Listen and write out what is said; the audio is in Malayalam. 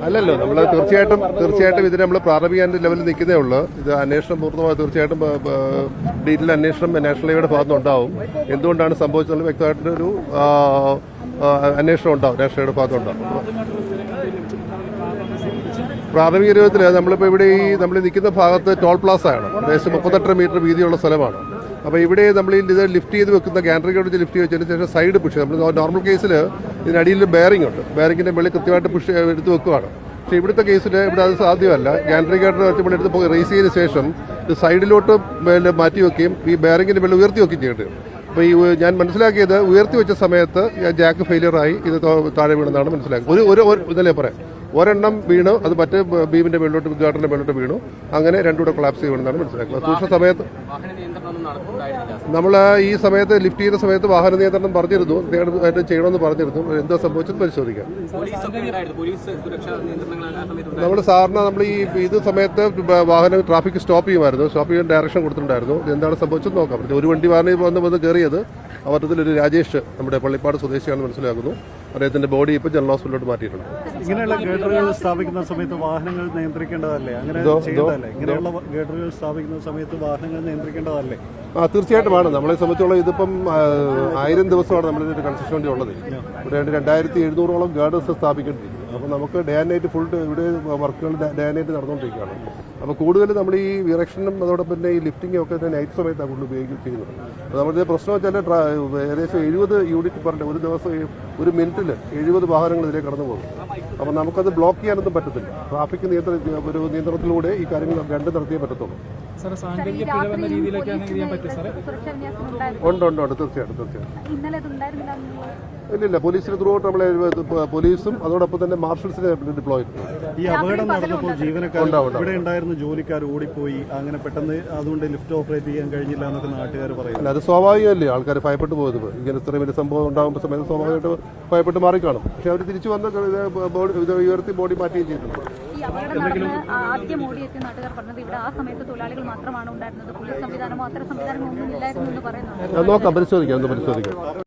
അല്ലല്ലോ, നമ്മൾ തീർച്ചയായിട്ടും ഇതിന് നമ്മൾ പ്രാഥമിക ലെവലിൽ നിൽക്കുന്നേ ഉള്ളൂ. ഇത് അന്വേഷണം പൂർണ്ണമായി തീർച്ചയായിട്ടും ഡീറ്റെയിൽ അന്വേഷണം നാഷണൽ ഹൈവേയുടെ ഭാഗത്തുനിന്നുണ്ടാവും. എന്തുകൊണ്ടാണ് സംഭവിച്ചതെന്ന് വ്യക്തമായിട്ടൊരു അന്വേഷണം ഉണ്ടാവും, നാഷണൽ ഹൈവേയുടെ ഭാഗത്തുണ്ടാവും. പ്രാഥമിക രൂപത്തിൽ നമ്മളിപ്പോൾ ഇവിടെ നമ്മൾ നിൽക്കുന്ന ഭാഗത്ത് ടോൾ പ്ലാസ ആണ്. ഏകദേശം 38 മീറ്റർ വീതിയുള്ള സ്ഥലമാണ്. അപ്പോൾ ഇവിടെ നമ്മൾ ഇത് ലിഫ്റ്റ് ചെയ്ത് വെക്കുന്ന ഗാൻട്രിക്കോട് വെച്ച് ലിഫ്റ്റ് വെച്ചതിന് ശേഷം സൈഡ് പുഷ്, നമ്മൾ നോർമൽ കേസിൽ ഇതിനടിയിൽ ബെയറിംഗ് ഉണ്ട്, ബെയറിങ്ങിൻ്റെ മുകളിൽ കൃത്യമായിട്ട് പുഷ് എടുത്ത് വെക്കുകയാണ്. പക്ഷേ ഇവിടുത്തെ കേസിൽ ഇവിടെ അത് സാധ്യമല്ല. ഗാൻട്രിക്കേറ്റർ വെച്ച് എടുത്ത് റേസ് ചെയ്തതിന് ശേഷം ഇത് സൈഡിലോട്ട് മാറ്റി വെക്കുകയും ഈ ബെയറിങ്ങിൻ്റെ മുകളിൽ ഉയർത്തി വെക്കുകയും ചെയ്യേണ്ടത്. അപ്പോൾ ഈ ഞാൻ മനസ്സിലാക്കിയത് ഉയർത്തി വെച്ച സമയത്ത് ജാക്ക് ഫെയിലിയറായി ഇത് താഴെ വീണെന്നാണ് മനസ്സിലാക്കിയത്. ഇതല്ലേ പറയാം, ഒരെണ്ണം വീണു, അത് മറ്റേ ബീമിന്റെ മേളിലോട്ട് ഗാർഡറിന്റെ മേളിലോട്ട് വീണു. അങ്ങനെ രണ്ടുകൂടെ കൊളാപ്സ് ചെയ്യുമെന്നാണ് മനസ്സിലാക്കുന്നത്. സൂക്ഷ്മ സമയത്ത് നമ്മൾ ഈ സമയത്ത് ലിഫ്റ്റ് ചെയ്യുന്ന സമയത്ത് വാഹന നിയന്ത്രണം പറഞ്ഞിരുന്നു, ചെയ്യണമെന്ന് പറഞ്ഞിരുന്നു. എന്താ സംഭവിച്ചത് പരിശോധിക്കാം. നമ്മൾ സാറിന് നമ്മൾ ഇത് സമയത്ത് വാഹനം ട്രാഫിക് സ്റ്റോപ്പ് ചെയ്യുമായിരുന്നു, സ്റ്റോപ്പ് ചെയ്യാൻ ഡയറക്ഷൻ കൊടുത്തിട്ടുണ്ടായിരുന്നു. എന്താണ് സംഭവിച്ചത് നോക്കാം. ഒരു വണ്ടി വാഹനം വന്ന് കയറിയത് അവരുടെ രാജേഷ്, നമ്മുടെ പള്ളിപ്പാട് സ്വദേശിയാണെന്ന് മനസ്സിലാക്കുന്നു. അദ്ദേഹത്തിന്റെ ബോഡി ഇപ്പോൾ ജനറൽ ഹോസ്പിറ്റലിലോട്ട് മാറ്റിയിട്ടുണ്ട്. ഇങ്ങനെയുള്ള ഗേറ്ററുകൾ സ്ഥാപിക്കുന്ന സമയത്ത് വാഹനങ്ങൾ നിയന്ത്രിക്കേണ്ടതല്ലേ? അങ്ങനെ ചെയ്യേണ്ടതല്ലേ? ഇങ്ങനെയുള്ള ഗേറ്ററുകൾ സ്ഥാപിക്കുന്ന സമയത്ത് വാഹനങ്ങൾ നിയന്ത്രിക്കേണ്ടതല്ലേ? തീർച്ചയായിട്ടുമാണ്. നമ്മളെ സംബന്ധിച്ചോളം ഇതിപ്പം 1000 ദിവസമാണ് നമ്മളിതൊരു കൺസ്ട്രക്ഷൻ വേണ്ടി ഉള്ളത്. ഇവിടെ 2700ഓളം ഗാർഡേഴ്സ് സ്ഥാപിക്കേണ്ടിയിരിക്കും. അപ്പോൾ നമുക്ക് ഡേ ആൻഡ് നൈറ്റ് ഫുൾ ഇവിടെ വർക്കുകൾ ഡേ ആൻഡ് നൈറ്റ് നടന്നുകൊണ്ടിരിക്കുകയാണ്. അപ്പോൾ കൂടുതൽ നമ്മൾ ഈ ഇറക്ഷനും അതോടൊപ്പം തന്നെ ഈ ലിഫ്റ്റിംഗും ഒക്കെ നൈറ്റ് സമയത്താണ് കൂടുതൽ ഉപയോഗിക്കുകയും ചെയ്യുന്നത്. അപ്പോൾ നമ്മുടെ പ്രശ്നം വെച്ചാൽ ഏകദേശം 70 യൂണിറ്റ് പെർ ഡേ, ഒരു ദിവസം ഒരു മിനിറ്റിൽ 70 വാഹനങ്ങൾ ഇതിലേക്ക് കടന്നു പോകും. അപ്പോൾ നമുക്കത് ബ്ലോക്ക് ചെയ്യാനൊന്നും പറ്റത്തില്ല. ട്രാഫിക് ഒരു നിയന്ത്രണത്തിലൂടെ ഈ കാര്യങ്ങൾ രണ്ടും നടത്തിയേ പറ്റത്തുള്ളൂ. ഉണ്ട് തീർച്ചയായിട്ടും. ഇല്ല, പോലീസിന് ത്രൂ ഔട്ട് നമ്മളെ പോലീസും അതോടൊപ്പം തന്നെ മാർഷൽസിനെ ഡിപ്ലോയ് ചെയ്തിട്ടുണ്ട്. ഈ അപകടം നടന്നപ്പോൾ ജീവനക്കാർ ഇവിടെ ഉണ്ടായിരുന്ന ജോലിക്കാർ ഓടിപ്പോയി, അങ്ങനെ പെട്ടെന്ന് അതുകൊണ്ട് ലിഫ്റ്റ് ഓപ്പറേറ്റ് ചെയ്യാൻ കഴിഞ്ഞില്ല എന്നൊക്കെ നാട്ടുകാർ പറയുന്നു. അല്ല, അത് സ്വാഭാവികമല്ലേ, ആൾക്കാർ ഭയപ്പെട്ടു പോയത്. ഇങ്ങനെ ഇത്ര വലിയ സംഭവം ഉണ്ടാകുമ്പോൾ സമയത്ത് സ്വാഭാവികമായിട്ട് ഭയപ്പെട്ട് മാറിക്കാണും. പക്ഷെ അവർ തിരിച്ചു വന്ന് ഉയർത്തി ബോഡി മാറ്റുകയും ചെയ്തിട്ടുണ്ട്. ആദ്യം ഓടിയെത്തിയ നാട്ടുകാർ പറഞ്ഞത് ഇവിടെ ആ സമയത്ത് തൊഴിലാളികൾ മാത്രമാണ് ഉണ്ടായിരുന്നത്, പോലീസ് സംവിധാനമോ അത്തരം സംവിധാനമോ ഒന്നും ഇല്ലായിരുന്നു എന്ന് പറയുന്നു. നോക്കാം, പരിശോധിക്കാം.